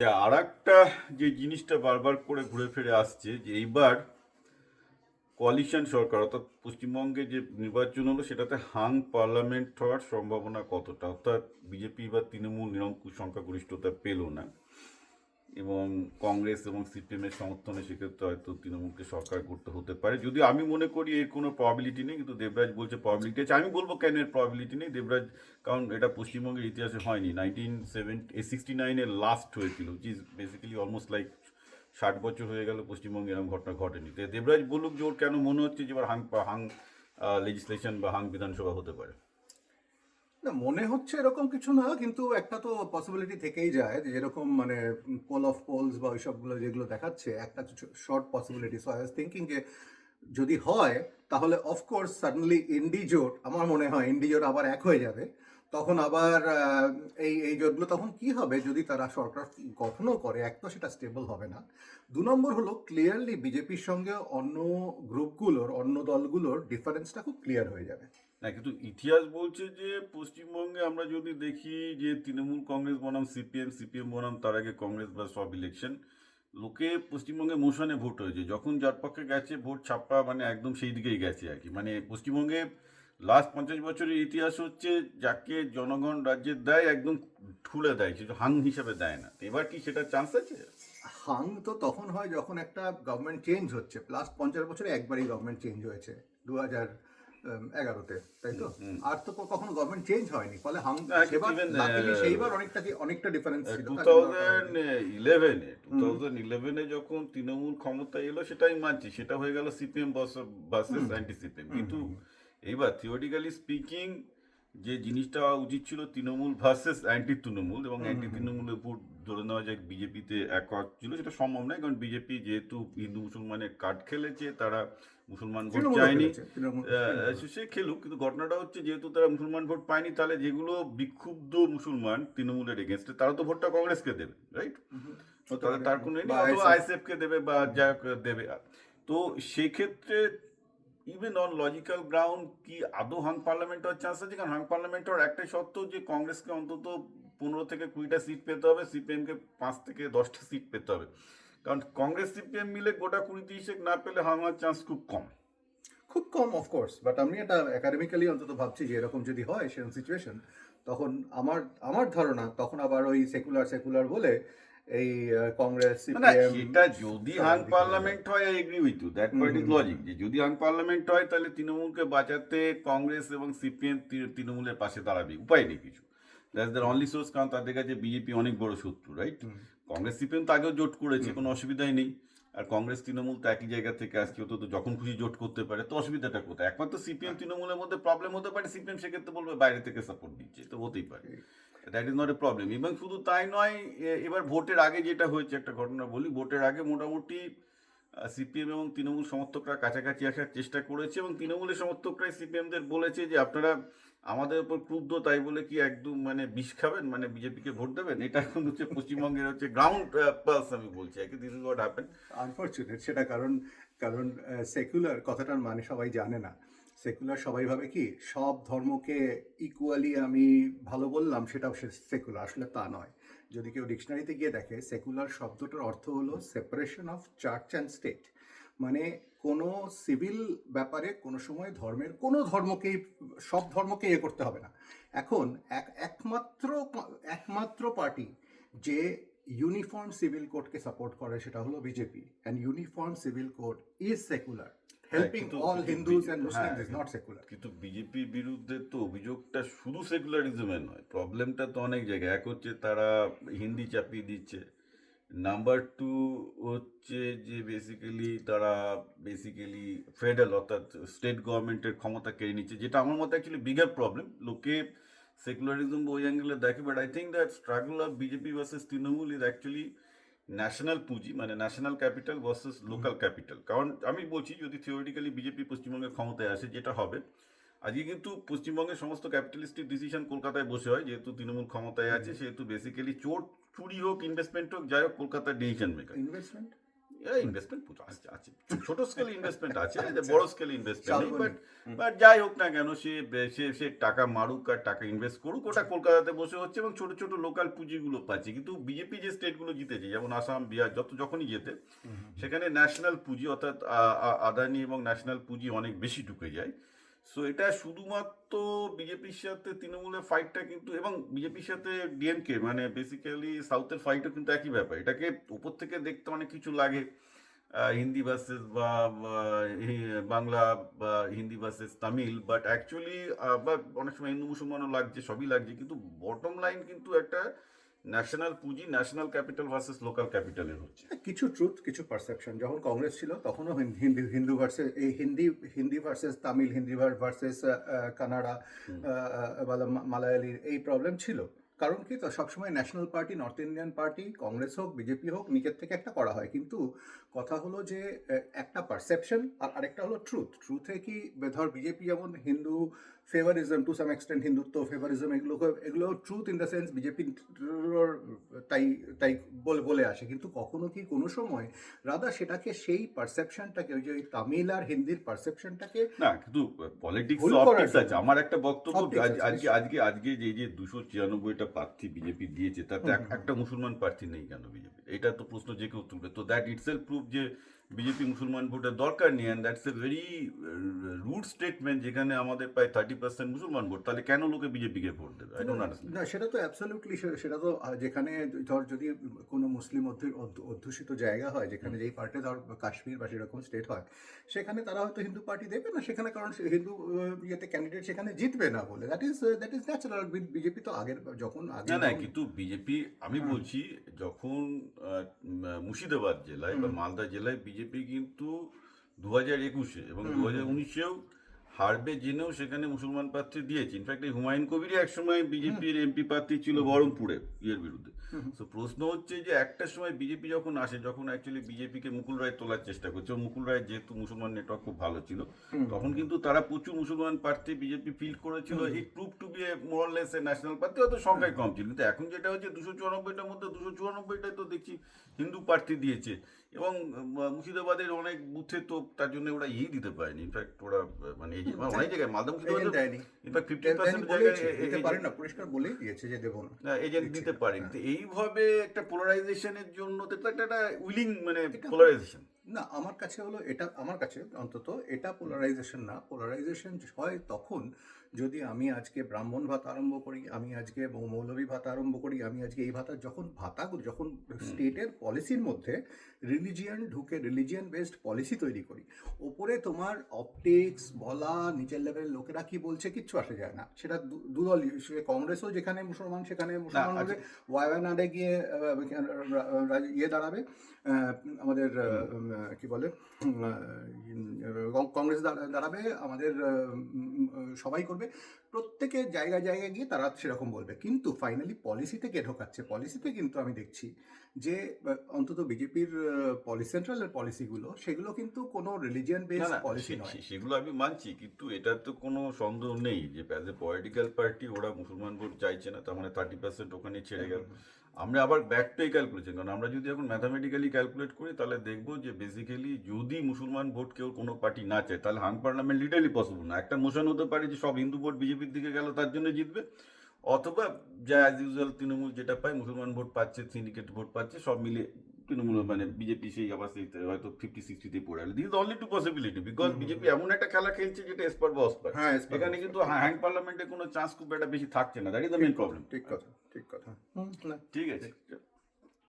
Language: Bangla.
আর একটা যে জিনিসটা বারবার করে ঘুরে ফিরে আসছে যে এইবার কোয়ালিশন সরকার অর্থাৎ পশ্চিমবঙ্গে যে নির্বাচন হলো সেটাতে হাং পার্লামেন্ট হওয়ার সম্ভাবনা কতটা, অর্থাৎ বিজেপি বা তৃণমূল নিরঙ্কুশ সংখ্যাগরিষ্ঠতা পেল না এবং কংগ্রেস এবং সিপিএম এর সমর্থনে সেক্ষেত্রে হয়তো তৃণমূলকে সরকার করতে হতে পারে। যদিও আমি মনে করি এর কোনো প্রবাবিলিটি নেই, কিন্তু দেবরাজ বলছে প্রবাবিলিটি আছে। আমি বলবো কেন এর প্রবাবিলিটি নেই দেবরাজ, কারণ এটা পশ্চিমবঙ্গের ইতিহাসে হয়নি। 1969 লাস্ট হয়েছিল, which is basically almost like 60 বছর হয়ে গেল পশ্চিমবঙ্গে এরকম ঘটনা ঘটেনি। তো দেবরাজ বলুক যে ওর কেন মনে হচ্ছে যে এবার হাং হাং লেজিসলেশন বা হাং বিধানসভা হতে পারে। না, মনে হচ্ছে এরকম কিছু না, কিন্তু একটা তো পসিবিলিটি থেকেই যায় যে যেরকম মানে পোল অফ পোলস বা ওইসবগুলো যেগুলো দেখাচ্ছে, একটা short possibility. So I was thinking যে যদি হয় তাহলে অফকোর্স সাডেনলি ইন্ডি জোট, আমার মনে হয় ইন্ডি জোট আবার এক হয়ে যাবে। তখন আবার এই এই জোটগুলো তখন কি হবে যদি তারা সরকার গঠনও করে, এক তো সেটা স্টেবল হবে না। 2 নম্বর হলো ক্লিয়ারলি বিজেপির সঙ্গে অন্য গ্রুপগুলোর, অন্য দলগুলোর ডিফারেন্সটা খুব ক্লিয়ার হয়ে যাবে। না, কিন্তু ইতিহাস বলছে যে পশ্চিমবঙ্গে আমরা যদি দেখি যে তৃণমূল কংগ্রেস বনাম সিপিএম, সিপিএম বনাম তার আগে কংগ্রেস বা সব ইলেকশন, লোকে পশ্চিমবঙ্গে মোশনে ভোট হয়েছে, যখন যার পক্ষে গেছে ভোট ছাপ্পা মানে একদম সেই দিকেই গেছে আর কি। মানে পশ্চিমবঙ্গে লাস্ট 50 বছরের ইতিহাস হচ্ছে যাকে জনগণ রাজ্যের দেয় একদম ঠুলে দেয়, সেটা হাং হিসাবে দেয় না। তো এবার কি সেটা চান্স আছে? হাং তো তখন হয় যখন একটা গভর্নমেন্ট চেঞ্জ হচ্ছে। লাস্ট 50 বছরে একবারই গভর্নমেন্ট চেঞ্জ হয়েছে, 2011-তে, তাই তো? আর তো কখনো গভর্নমেন্ট চেঞ্জ হয়নি, ফলে হাং না, কিন্তু সেবার ইভেন লাকিলি সেইবার অনেকটা ডিফারেন্স ছিল, টু তার জন্য ওটা হয়নি। থাউজেন্ড ইলেভেনে টু থাউজেন্ড ইলেভেনে যখন তৃণমূল ক্ষমতা এলো সেটাই মানছি, সেটা হয়ে গেল সিপিএম ভার্সেস অ্যান্টি সিপিএম। কিন্তু এইবার থিওরিটিক্যালি স্পিকিং যে জিনিসটা হওয়া উচিত ছিল তৃণমূল ভার্সেস অ্যান্টি তৃণমূল, এবং অ্যান্টি তৃণমূলের ভোট ধরে নেওয়া যায় বিজেপিতে এক ছিল, সেটা সম্ভব নয়। কারণ বিজেপি যেহেতু হিন্দু মুসলমানের কার্ড খেলেছে, তারা মুসলমান ভোট তৃণমূলও চায়নি। খেলেছে, তৃণমূল। সে খেলুক, কিন্তু ঘটনাটা হচ্ছে যেহেতু তারা মুসলমান ভোট পায়নি, তাহলে যেগুলো বিক্ষুব্ধ মুসলমান তৃণমূলের এগেনস্টে তারা তো ভোটটা কংগ্রেসকে দেবে, রাইট? হতে তাদের পারে, তার কোনো বা নেই, অথবা আইএসএফ। আইএসএফকে দেবে বা যা দেবে। তো সেক্ষেত্রে ইভেন অন লজিক্যাল গ্রাউন্ড কি আদৌ হাং পার্লামেন্ট হওয়ার চান্স আছে? কারণ হাং পার্লামেন্ট হওয়ার একটাই শর্ত যে কংগ্রেসকে অন্তত 15 থেকে 20টা সিট পেতে হবে, সিপিএমকে 5 থেকে 10টা সিট পেতে হবে। কারণ কংগ্রেস সিপিএম মিলে গোটা 20-30 না পেলে হাং হওয়ার চান্স খুব কম। খুব কম অফকোর্স, বাট আমি এটা একাডেমিক্যালি অন্তত ভাবছি যে এরকম যদি হয় সেরকম সিচুয়েশন, তখন আমার আমার ধারণা তখন আবার ওই সেকুলার সেকুলার বলে এই কংগ্রেস না না, সিপিএম সেটা যদি হাং সবার দিকে হয়ে যাবে। পার্লামেন্ট হয়, I agree with you, that part is logic. যে যদি হাং পার্লামেন্ট হয় তাহলে তৃণমূলকে বাঁচাতে কংগ্রেস এবং সিপিএম তৃণমূলের পাশে দাঁড়াবে, উপায় নেই কিছু। দ্যাটস দ্যার অনলি সোর্স, কারণ তাদের কাছে বিজেপি অনেক বড় শত্রু, রাইট? কংগ্রেস সিপিএম তো আগেও জোট করেছে, কোনো অসুবিধাই নেই। আর কংগ্রেস তৃণমূল তো একই জায়গা থেকে আসছে, তো যখন খুশি জোট করতে পারে, তো অসুবিধাটা কোথায়? একমাত্র সিপিএম তৃণমূলের মধ্যে প্রবলেম হতে পারে, সিপিএম সেক্ষেত্রে বলবে বাইরে থেকে সাপোর্ট দিচ্ছে, তো হতেই পারে। That is not a problem. এবং শুধু তাই নয়, এবার ভোটের আগে যেটা হয়েছে, একটা ঘটনা বলি। ভোটের আগে মোটামুটি সিপিএম এবং তৃণমূল সমর্থকরা কাছাকাছি আসার চেষ্টা করেছে, এবং তৃণমূলের সমর্থকরাই সিপিএমদের বলেছে যে আপনারা আমাদের উপর ক্রুদ্ধ, তাই বলে কি একদম মানে বিষ খাবেন, মানে বিজেপিকে ভোট দেবেন? এটা এখন হচ্ছে পশ্চিমবঙ্গের হচ্ছে গ্রাউন্ড পালস, আমি বলছি আর কি, this is what happen. Unfortunate সেটা, কারণ কারণ সেকুলার কথাটার মানে সবাই জানে না। সেকুলার সবাই ভাবে কি সব ধর্মকে ইকুয়ালি আমি ভালো বললাম, সেটাও সেকুলার, আসলে তা নয়। যদি কেউ ডিকশনারিতে গিয়ে দেখে, সেকুলার শব্দটার অর্থ হলো separation of church and state. মানে কোনো সিভিল ব্যাপারে কোনো সময় ধর্মের কোনো ধর্মকেই, সব ধর্মকে ইয়ে করতে হবে না। এখন একমাত্র একমাত্র পার্টি যে ইউনিফর্ম সিভিল কোডকে সাপোর্ট করে সেটা হলো BJP, and uniform civil code is secular. হ্যাঁ, হেল্পিং কিন্তু অল কিন্তু হিন্দুজ অ্যান্ড হ্যাঁ, মুসলিমস ইজ নট সেকুলার। কিন্তু বিজেপির বিরুদ্ধে তো অভিযোগটা শুধু সেকুলারিজমের নয়, প্রবলেমটা তো অনেক জায়গায়। এক হচ্ছে তারা হিন্দি চাপিয়ে দিচ্ছে, নাম্বার টু হচ্ছে যে তারা বেসিক্যালি ফেডারেল অর্থাৎ স্টেট গভর্নমেন্টের ক্ষমতা কেড়ে নিচ্ছে, যেটা আমার মতে অ্যাকচুয়ালি বিগার প্রবলেম। লোকে সেকুলারিজম ওই অ্যাঙ্গেলে দেখে, but I think that struggle of BJP versus Trinamool is actually national পুঁজি, মানে national capital versus local capital. কারণ আমি বলছি, যদি থিওরিটিক্যালি বিজেপি পশ্চিমবঙ্গের ক্ষমতায় আসে, যেটা হবে, আজকে কিন্তু পশ্চিমবঙ্গের সমস্ত ক্যাপিটালিস্টিক ডিসিশন কলকাতায় বসে হয়, যেহেতু তৃণমূল ক্ষমতায় আছে, সেহেতু বেসিক্যালি চোর চুরি হোক, ইনভেস্টমেন্ট হোক, যাই হোক, কলকাতার ডিসিশন মেকার। ইনভেস্টমেন্ট ইনভেস্টমেন্ট আছে, ছোট স্কেল ইনভেস্টমেন্ট আছে, বড় স্কেল ইনভেস্টমেন্ট নেই, বাট যাই হোক না কেন, সে টাকা মারুক আর টাকা ইনভেস্ট করুক, ওটা কলকাতাতে বসে হচ্ছে এবং ছোট ছোট লোকাল পুঁজিগুলো পাচ্ছে। কিন্তু বিজেপি যে স্টেটগুলো জিতেছে, যেমন আসাম, বিহার, যখনই যেতে সেখানে ন্যাশনাল পুঁজি অর্থাৎ আদানি এবং ন্যাশনাল পুঁজি অনেক বেশি ঢুকে যায়। সো এটা শুধুমাত্র বিজেপির সাথে তৃণমূলের ফাইটটা কিন্তু, এবং বিজেপির সাথে ডিএমকে মানে বেসিক্যালি সাউথের ফাইটও কিন্তু একই ব্যাপার। এটাকে উপর থেকে দেখতে অনেক কিছু লাগে, হিন্দি ভার্সেস বা বাংলা, বা Hindi versus Tamil, but actually বা অনেক সময় হিন্দু মুসলমানও লাগছে, সবই লাগছে, কিন্তু বটম লাইন কিন্তু একটা ন্যাশনাল পুঁজি, ন্যাশনাল ক্যাপিটাল ভার্সেস লোকাল ক্যাপিটালের হচ্ছে। কিছু ট্রুথ, কিছু পারসেপশন। যখন কংগ্রেস ছিল তখনও হিন্দু ভার্সেস এই Hindi versus Tamil, Hindi versus Canada বা মালায়ালির এই প্রবলেম ছিল। কারণ কি, তো সবসময় national party, north Indian party, Congress হোক বিজেপি হোক, নিজের থেকে একটা করা হয়। কিন্তু কথা হলো যে একটা পারসেপশন আর আরেকটা হলো ট্রুথ। ট্রুথে কি ধর বিজেপি যেমন Hindu favouritism, to some extent Hindutva favouritism, এগুলো truth in the sense BJP তাই তাই বলে আসে। কিন্তু কখনো কি কোনো সময় রাদা সেটাকে, সেই পারসেপশনটাকে, ওই যে তামিল আর হিন্দির পারসেপশনটাকে না, কিন্তু পলিটিক্স ভুল অপটিক্স করার আছে। আমার একটা বক্তব্য, Optics আছে, আজকে যে 296টা প্রার্থী বিজেপি দিয়েছে, তাতে একটা মুসলমান প্রার্থী নেই কেন বিজেপি? এটা তো প্রশ্ন যে কেউ তুলবে। তো দ্যাট ইটসেলফ প্রুভ যে বিজেপি মুসলমান ভোটের দরকার নেই, and that's a very rude statement. যেখানে আমাদের প্রায় 30% মুসলমান ভোট, তাহলে কেন লোকে বিজেপিকে ভোট দেবে? I don't understand. না, সেটা তো অ্যাবসলিউটলি, সেটা তো যেখানে ধর যদি কোনো মুসলিম অধ্যুষিত জায়গা হয়, যেখানে যেই পার্টি ধর কাশ্মীর বা সেরকম স্টেট হয়, সেখানে তারা হয়তো হিন্দু পার্টি দেবে না সেখানে, কারণ হিন্দু ইয়েতে ক্যান্ডিডেট সেখানে জিতবে না বলে। That is natural. বিজেপি তো আগের না, কিন্তু বিজেপি, আমি বলছি, যখন মুর্শিদাবাদ জেলায় বা মালদা জেলায় বিজেপি কিন্তু 2021-এ এবং 2019-এও হারবে জেনেও সেখানে মুসলমান প্রার্থী দিয়েছে। ইনফ্যাক্ট এই হুমায়ুন কবিরই একসময় বিজেপির এমপি প্রার্থী ছিল বহরমপুরে ইয়ের বিরুদ্ধে। তো প্রশ্ন হচ্ছে যে একটা সময় বিজেপি যখন আসে, যখন অ্যাকচুয়ালি বিজেপিকে মুকুল রায় তোলার চেষ্টা করছে, মুকুল রায় যেহেতু মুসলমান নেটওয়ার্ক খুব ভালো ছিল, তখন কিন্তু তারা প্রচুর মুসলমান প্রার্থী বিজেপি ফিল্ড করেছিল। এই prove to be a more less a national প্রার্থী, হয়তো সংখ্যায় কম ছিল। কিন্তু এখন যেটা হচ্ছে 294টার মধ্যে 294টাই তো দেখছি হিন্দু প্রার্থী দিয়েছে, এবং মুর্শিদাবাদের অনেক বুথে তো তার জন্য ওরা দিতে পারেনি। ইনফ্যাক্ট ওরা মানে অনেক জায়গায় মালদা মুর্শিদাবাদে ইনফ্যাক্ট 50% জায়গায় পরিষ্কার বলেই দিয়েছে যে দেবো না, এজেন্ট দিতে পারেনি। তো এইভাবে একটা পোলারাইজেশনের জন্য তো একটা উইলিং মানে পোলারাইজেশন না, আমার কাছে হলো এটা, আমার কাছে অন্তত এটা পোলারাইজেশন না। পোলারাইজেশন হয় তখন যদি আমি আজকে ব্রাহ্মণ ভাতা আরম্ভ করি, আমি আজকে মৌলভী ভাতা আরম্ভ করি, আমি আজকে এই ভাতা, যখন স্টেটের পলিসির মধ্যে রিলিজিয়ান ঢুকে, রিলিজিয়ান বেসড পলিসি তৈরি করি, ওপরে তোমার অপটিক্স বলা, নিচের লেভেলের লোকেরা কি বলছে কিচ্ছু আসে যায় না। সেটা দুদল, কংগ্রেসও যেখানে মুসলমান সেখানে মুসলমান হবে, ওয়াইনাডে গিয়ে ইয়ে দাঁড়াবে, আমাদের কি বলে, কংগ্রেস দাঁড়াবে, আমাদের সবাই করবে, প্রত্যেকের জায়গায় জায়গায় গিয়ে তারা সেরকম বলবে। কিন্তু ফাইনালি পলিসিতে কে ঢোকাচ্ছে? পলিসিতে কিন্তু আমি দেখছি যে অন্তত বিজেপির সেন্ট্রালের পলিসিগুলো, সেগুলো কিন্তু কোনো রিলিজিয়ান বেসড পলিসি নয়। সেগুলো আমি মানছি, কিন্তু এটার তো কোনো সন্দেহ নেই যে অ্যাজ এ পলিটিক্যাল পার্টি ওরা মুসলমান ভোট চাইছে না, তার মানে 30% ওখানে ছেড়ে গেল। আমরা আবার ব্যাক টু ক্যালকুলেশন, কারণ আমরা যদি এখন ম্যাথামেটিক্যালি ক্যালকুলেট করি, তাহলে দেখবো যে বেসিক্যালি যদি মুসলমান ভোট কেউ কোনো পার্টি না চায়, তাহলে হাং পার্লামেন্ট লিটারলি পসিবল না। একটা মোশন হতে পারে যে সব হিন্দু ভোট বিজেপির দিকে গেল, তার জন্য জিতবে, অথবা যা অ্যাজ ইউজুয়াল তৃণমূল যেটা পায়, মুসলমান ভোট পাচ্ছে, সিন্ডিকেট ভোট পাচ্ছে, সব মিলে তৃণমূল মানে বিজেপি সেই আবার সেই হয়তো 50-60-তে পড়ে গেল। This is only two possibility, because BJP এমন একটা খেলা খেলছে যেটা এসপার বা অসপার। এখানে কিন্তু হ্যাং পার্লামেন্টে কোনো চান্স খুব একটা বেশি থাকছে না। That is the main problem. ঠিক কথা, ঠিক কথা। ঠিক আছে।